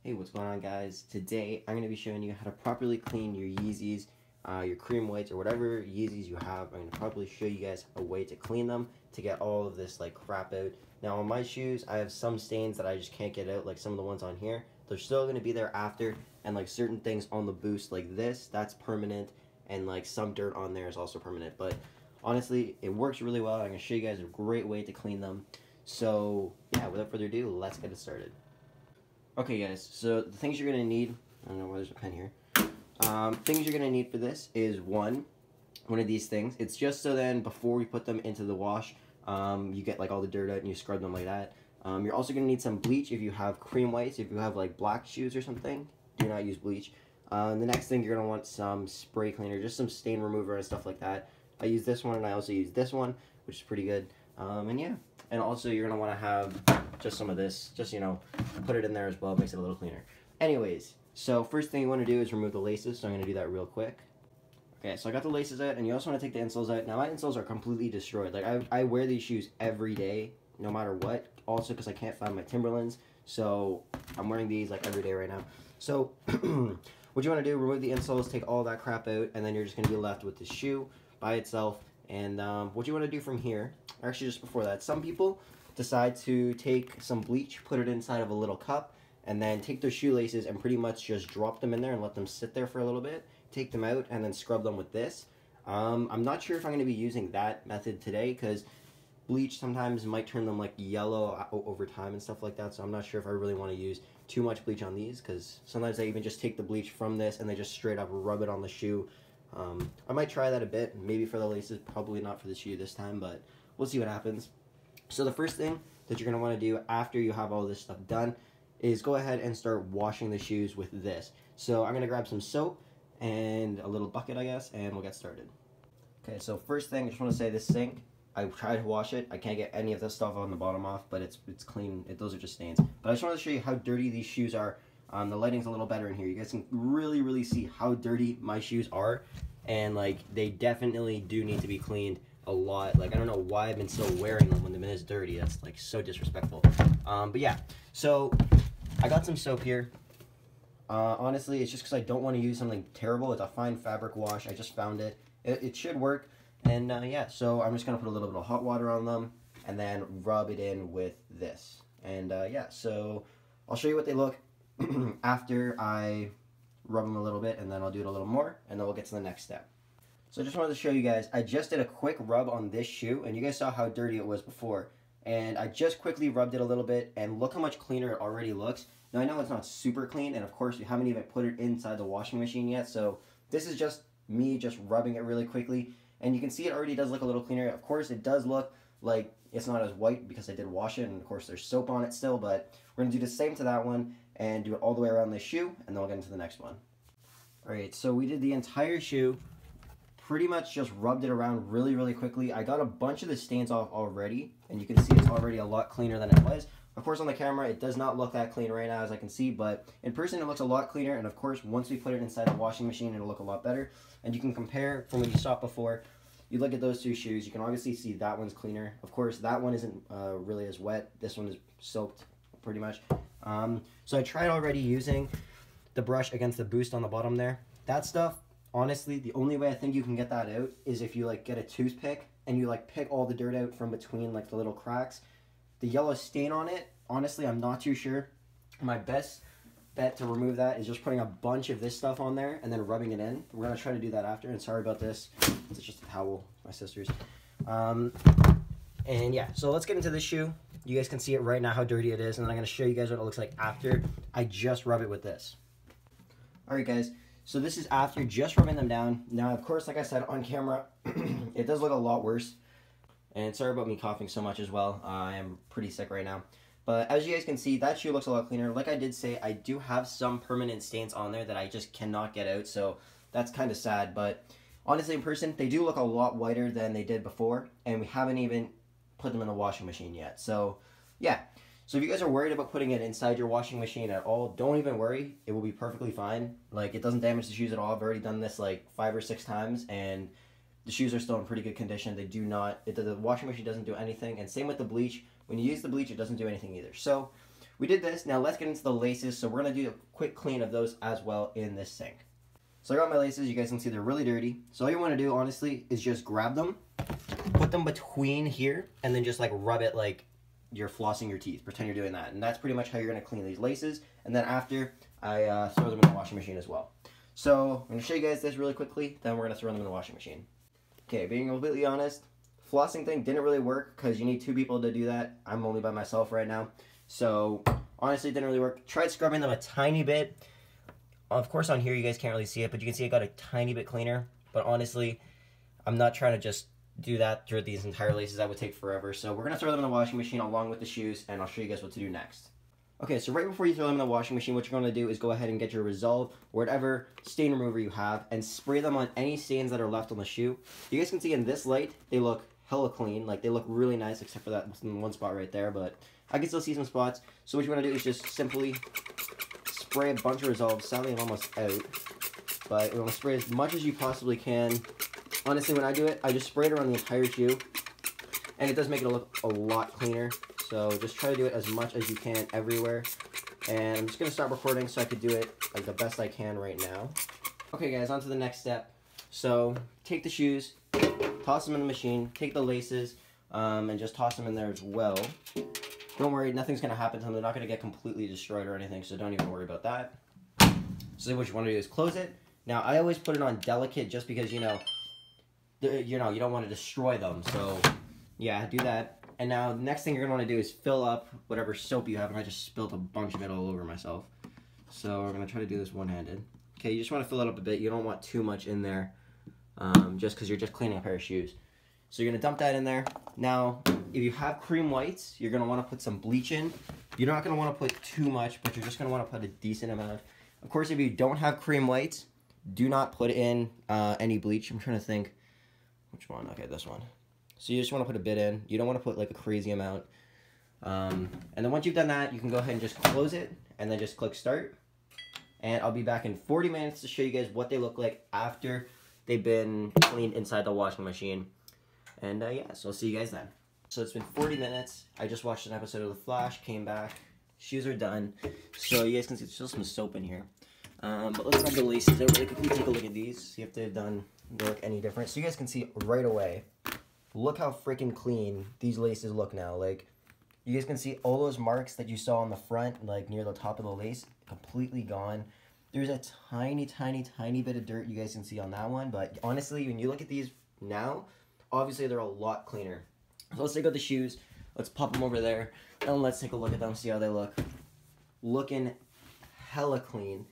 Hey, what's going on, guys? Today I'm going to be showing you how to properly clean your Yeezys, your cream whites, or whatever Yeezys you have. I'm going to properly show you guys a way to clean them to get all of this like crap out. Now on my shoes, I have some stains that I just can't get out, like some of the ones on here. They're still going to be there after, and like certain things on the boost like this, that's permanent, and like some dirt on there is also permanent. But honestly, it works really well. I'm going to show you guys a great way to clean them. So yeah, without further ado, let's get it started. Okay guys, so the things you're going to need, I don't know why there's a pen here. Things you're going to need for this is one of these things. It's just so then before we put them into the wash, you get like all the dirt out and you scrub them like that. You're also going to need some bleach if you have cream whites. If you have like black shoes or something, do not use bleach. The next thing, you're going to want some spray cleaner, just some stain remover and stuff like that. I use this one and I also use this one, which is pretty good. And yeah, and also you're going to want to have just some of this, just, you know, put it in there as well. It makes it a little cleaner. Anyways, so first thing you want to do is remove the laces, so I'm going to do that real quick. Okay, so I got the laces out, and you also want to take the insoles out. Now my insoles are completely destroyed. Like I wear these shoes every day, no matter what. Also because I can't find my Timberlands, so I'm wearing these like every day right now. So what you want to do, remove the insoles, take all that crap out, and then you're just going to be left with the shoe by itself. And what you want to do from here, actually just before that, some people decide to take some bleach, put it inside of a little cup, and then take their shoelaces and pretty much just drop them in there and let them sit there for a little bit, take them out, and then scrub them with this. I'm not sure if I'm going to be using that method today because bleach sometimes might turn them like yellow over time and stuff like that, so I'm not sure if I really want to use too much bleach on these because sometimes they even just take the bleach from this and they just straight up rub it on the shoe. I might try that a bit, maybe for the laces, probably not for the shoe this time, but we'll see what happens. So the first thing that you're going to want to do after you have all this stuff done is go ahead and start washing the shoes with this. So I'm going to grab some soap and a little bucket, I guess, and we'll get started. Okay, so first thing, I just want to say this sink, I tried to wash it. I can't get any of this stuff on the bottom off, but it's clean. Those are just stains. But I just wanted to show you how dirty these shoes are. The lighting's a little better in here. You guys can really see how dirty my shoes are, and like they definitely do need to be cleaned a lot. Like I don't know why I've been still wearing them when they've been this dirty. That's like so disrespectful. But yeah, so I got some soap here. Honestly, it's just because I don't want to use something terrible. It's a fine fabric wash. I just found it. It should work. And yeah, so I'm just gonna put a little bit of hot water on them and then rub it in with this. And yeah, so I'll show you what they look after I rub them a little bit, and then I'll do it a little more, and then we'll get to the next step. So I just wanted to show you guys, I just did a quick rub on this shoe, and you guys saw how dirty it was before. And I just quickly rubbed it a little bit, and look how much cleaner it already looks. Now I know it's not super clean, and of course you haven't even put it inside the washing machine yet, so this is just me just rubbing it really quickly. And you can see it already does look a little cleaner. Of course it does look like it's not as white because I did wash it, and of course there's soap on it still, but we're going to do the same to that one and do it all the way around the shoe, and then we'll get into the next one. Alright, so we did the entire shoe, pretty much just rubbed it around really quickly. I got a bunch of the stains off already, and you can see it's already a lot cleaner than it was. Of course on the camera it does not look that clean right now as I can see, but in person it looks a lot cleaner, and of course once we put it inside the washing machine it'll look a lot better. And you can compare from when you saw it before. You look at those two shoes, you can obviously see that one's cleaner. Of course that one isn't really as wet, this one is soaked pretty much. So I tried already using the brush against the boost on the bottom there. That stuff, honestly, the only way I think you can get that out is if you like get a toothpick and you like pick all the dirt out from between like the little cracks. The yellow stain on it, honestly, I'm not too sure. My best bet to remove that is just putting a bunch of this stuff on there and then rubbing it in. We're gonna try to do that after, and sorry about this. It's just a towel, my sister's. And yeah, so let's get into this shoe. You guys can see it right now how dirty it is, and then I'm gonna show you guys what it looks like after I just rub it with this. Alright guys, so this is after just rubbing them down. Now of course, like I said on camera, it does look a lot worse. And sorry about me coughing so much as well. I am pretty sick right now. But as you guys can see, that shoe looks a lot cleaner. Like I did say, I do have some permanent stains on there that I just cannot get out, so that's kind of sad. But honestly, in person, they do look a lot whiter than they did before, and we haven't even put them in the washing machine yet. So yeah, so if you guys are worried about putting it inside your washing machine at all, don't even worry. It will be perfectly fine. Like, it doesn't damage the shoes at all. I've already done this like 5 or 6 times, and the shoes are still in pretty good condition. They do not, the washing machine doesn't do anything, and same with the bleach. When you use the bleach, it doesn't do anything either. So we did this. Now let's get into the laces. So we're going to do a quick clean of those as well in this sink. So I got my laces. You guys can see they're really dirty. So all you want to do, honestly, is just grab them, put them between here, and then just like rub it like you're flossing your teeth. Pretend you're doing that. And that's pretty much how you're going to clean these laces. And then after, I throw them in the washing machine as well. So I'm going to show you guys this really quickly. Then we're going to throw them in the washing machine. Okay, being completely honest, flossing thing didn't really work because you need 2 people to do that. I'm only by myself right now. So honestly, it didn't really work. Tried scrubbing them a tiny bit. Of course, on here, you guys can't really see it, but you can see it got a tiny bit cleaner. But honestly, I'm not trying to just do that through these entire laces. That would take forever. So we're going to throw them in the washing machine along with the shoes, and I'll show you guys what to do next. Okay, so right before you throw them in the washing machine, what you're going to do is go ahead and get your Resolve or whatever stain remover you have and spray them on any stains that are left on the shoe. You guys can see in this light, they look hella clean. Like, they look really nice, except for that one spot right there, but I can still see some spots. So what you want to do is just simply spray a bunch of Resolve. Sadly, I'm almost out, but you want to spray as much as you possibly can. Honestly, when I do it, I just spray it around the entire shoe, and it does make it look a lot cleaner. So just try to do it as much as you can everywhere. And I'm just going to stop recording so I could do it like the best I can right now. Okay guys, on to the next step. So take the shoes, toss them in the machine, take the laces, and just toss them in there as well. Don't worry, nothing's going to happen to them. They're not going to get completely destroyed or anything, so don't even worry about that. So what you want to do is close it. Now I always put it on delicate just because, you don't want to destroy them. So yeah, do that. And now the next thing you're going to want to do is fill up whatever soap you have, and I just spilled a bunch of it all over myself. So we're going to try to do this one-handed. Okay, you just want to fill it up a bit. You don't want too much in there, just because you're just cleaning a pair of shoes. So you're going to dump that in there. Now, if you have cream whites, you're going to want to put some bleach in. You're not going to want to put too much, but you're just going to want to put a decent amount. Of course, if you don't have cream whites, do not put in any bleach. I'm trying to think which one. Okay, this one. So you just want to put a bit in. You don't want to put like a crazy amount. And then once you've done that, you can go ahead and just close it and then just click start. And I'll be back in 40 minutes to show you guys what they look like after they've been cleaned inside the washing machine. And yeah, so I'll see you guys then. So it's been 40 minutes. I just watched an episode of The Flash, came back. Shoes are done. So you guys can see there's still some soap in here. But let's grab the laces out really quickly. Take a look at these. See if they've done look any different. So you guys can see right away. Look how freaking clean these laces look now. Like, you guys can see all those marks that you saw on the front, like near the top of the lace, completely gone. There's a tiny, tiny, tiny bit of dirt you guys can see on that one, but honestly, when you look at these now, obviously they're a lot cleaner. So let's take out the shoes, let's pop them over there, and let's take a look at them, see how they look. Looking hella clean.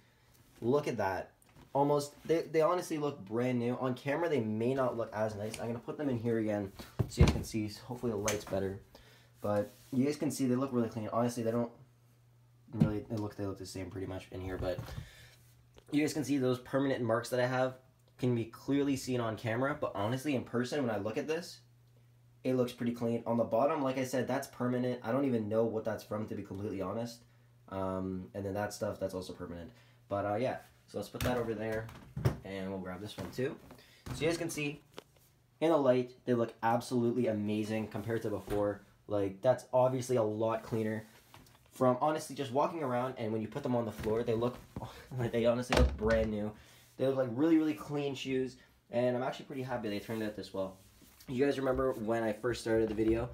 Look at that. Almost, they honestly look brand new. On camera, they may not look as nice. I'm going to put them in here again so you guys can see. Hopefully the light's better. But you guys can see they look really clean. Honestly, they don't really, they look the same pretty much in here. But you guys can see those permanent marks that I have can be clearly seen on camera. But honestly, in person, when I look at this, it looks pretty clean. On the bottom, like I said, that's permanent. I don't even know what that's from, to be completely honest. And then that stuff, that's also permanent. But yeah. So let's put that over there, and we'll grab this one too. So you guys can see, in the light, they look absolutely amazing compared to before. Like, that's obviously a lot cleaner. From honestly just walking around, and when you put them on the floor, they look, like they honestly look brand new. They look like really, really clean shoes, and I'm actually pretty happy they turned out this well. You guys remember when I first started the video,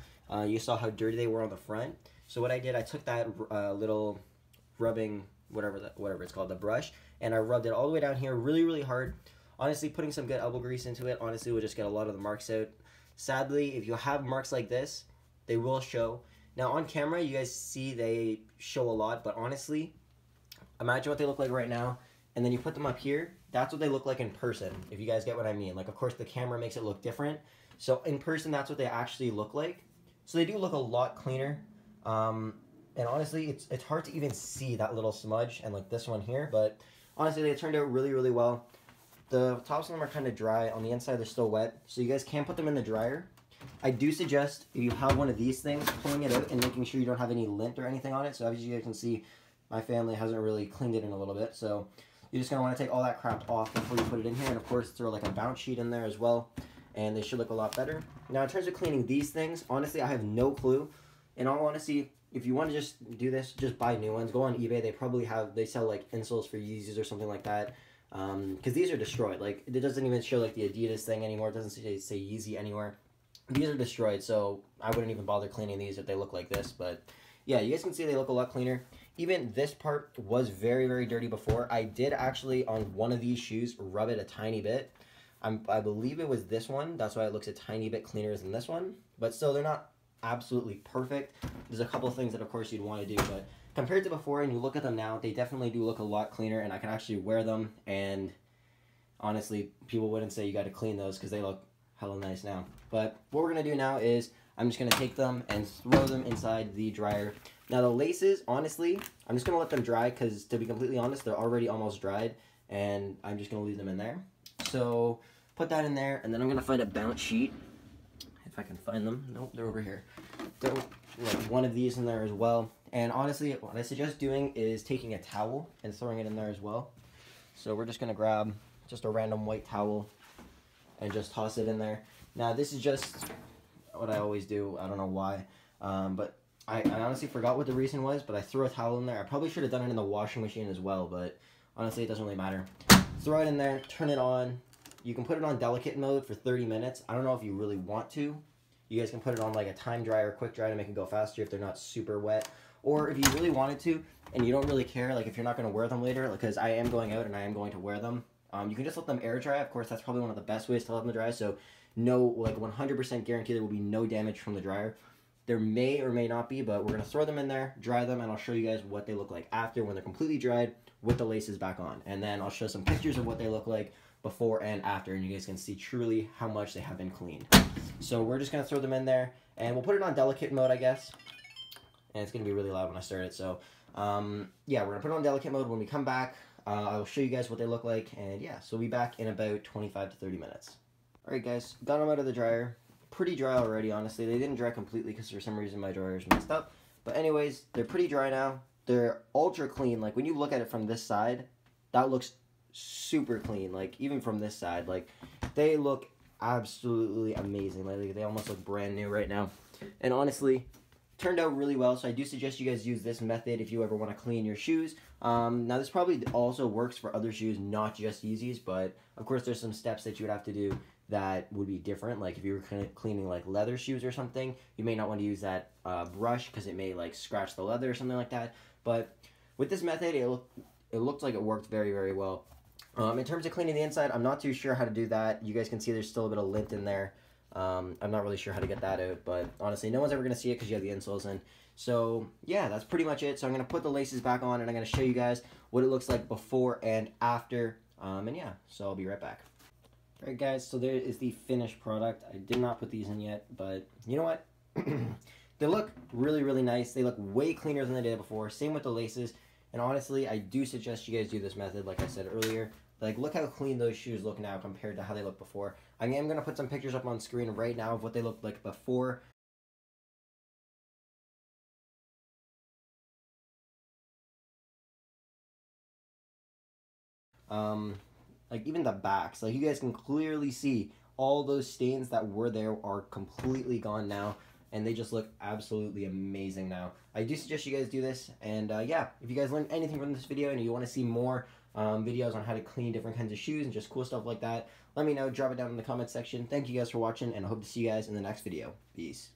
you saw how dirty they were on the front. So what I did, I took that little rubbing, whatever it's called, the brush, and I rubbed it all the way down here really, really hard. Honestly, putting some good elbow grease into it, honestly, will just get a lot of the marks out. Sadly, if you have marks like this, they will show. Now, on camera, you guys see they show a lot, but honestly, imagine what they look like right now, and then you put them up here, that's what they look like in person, if you guys get what I mean. Like, of course, the camera makes it look different. So, in person, that's what they actually look like. So, they do look a lot cleaner. And honestly, it's hard to even see that little smudge and like this one here, but honestly, they turned out really, really well. The tops of them are kind of dry. On the inside, they're still wet, so you guys can put them in the dryer. I do suggest, if you have one of these things, pulling it out and making sure you don't have any lint or anything on it. So as you guys can see, my family hasn't really cleaned it in a little bit, so you're just going to want to take all that crap off before you put it in here, and of course, throw like a bounce sheet in there as well, and they should look a lot better. Now, in terms of cleaning these things, honestly, I have no clue. In all honesty, if you want to just do this, just buy new ones. Go on eBay. They sell like insoles for Yeezys or something like that. Because these are destroyed. Like, it doesn't even show like the Adidas thing anymore. It doesn't say Yeezy anywhere. These are destroyed, so I wouldn't even bother cleaning these if they look like this. But yeah, you guys can see they look a lot cleaner. Even this part was very, very dirty before. I did actually, on one of these shoes, rub it a tiny bit. I believe it was this one. That's why it looks a tiny bit cleaner than this one. But still, they're not absolutely perfect. There's a couple of things that, of course, you'd want to do. But compared to before, and you look at them now, they definitely do look a lot cleaner. And I can actually wear them. And honestly, people wouldn't say you got to clean those because they look hella nice now. But what we're going to do now is I'm just going to take them and throw them inside the dryer. Now, the laces, honestly, I'm just going to let them dry because, to be completely honest, they're already almost dried. And I'm just going to leave them in there. So put that in there, and then I'm going to find a bounce sheet, if I can find them. Nope, they're over here. Throw like one of these in there as well. And honestly, what I suggest doing is taking a towel and throwing it in there as well. So we're just going to grab just a random white towel and just toss it in there. Now, this is just what I always do. I don't know why, but I honestly forgot what the reason was, but I threw a towel in there. I probably should have done it in the washing machine as well, but honestly, it doesn't really matter. Throw it in there, turn it on. You can put it on delicate mode for 30 minutes. I don't know if you really want to. You guys can put it on like a time dry or quick dry to make it go faster if they're not super wet. Or if you really wanted to and you don't really care, like if you're not going to wear them later, because I am going out and I am going to wear them, you can just let them air dry. Of course, that's probably one of the best ways to let them dry. So no, like 100% guarantee there will be no damage from the dryer. There may or may not be, but we're going to throw them in there, dry them, and I'll show you guys what they look like after when they're completely dried with the laces back on. And then I'll show some pictures of what they look like before and after, and you guys can see truly how much they have been cleaned. So we're just going to throw them in there, and we'll put it on delicate mode, I guess. And it's going to be really loud when I start it. So, yeah, we're going to put it on delicate mode. When we come back, I'll show you guys what they look like. And, yeah, so we'll be back in about 25 to 30 minutes. All right, guys, got them out of the dryer. Pretty dry already, honestly. They didn't dry completely because for some reason my dryer is messed up. But anyways, they're pretty dry now. They're ultra clean. Like, when you look at it from this side, that looks super clean. Like, even from this side, like, they look absolutely amazing. Like, they almost look brand new right now. And honestly, turned out really well. So I do suggest you guys use this method if you ever want to clean your shoes. Now, this probably also works for other shoes, not just Yeezys. But, of course, there's some steps that you would have to do that would be different. Like if you were cleaning like leather shoes or something, you may not want to use that brush because it may like scratch the leather or something like that. But with this method, it looked like it worked very, very well. In terms of cleaning the inside, I'm not too sure how to do that. You guys can see there's still a bit of lint in there. I'm not really sure how to get that out, but honestly, no one's ever going to see it because you have the insoles in. So yeah, that's pretty much it. So I'm going to put the laces back on and I'm going to show you guys what it looks like before and after. And yeah, so I'll be right back. Alright guys, so there is the finished product. I did not put these in yet, but you know what? They look really, really nice. They look way cleaner than they did before. Same with the laces. And honestly, I do suggest you guys do this method, like I said earlier. Like, look how clean those shoes look now compared to how they looked before. I am going to put some pictures up on screen right now of what they looked like before. Like even the backs, like you guys can clearly see all those stains that were there are completely gone now, and they just look absolutely amazing now. I do suggest you guys do this, and yeah, if you guys learned anything from this video and you want to see more videos on how to clean different kinds of shoes and just cool stuff like that, let me know. Drop it down in the comment section. Thank you guys for watching, and I hope to see you guys in the next video. Peace.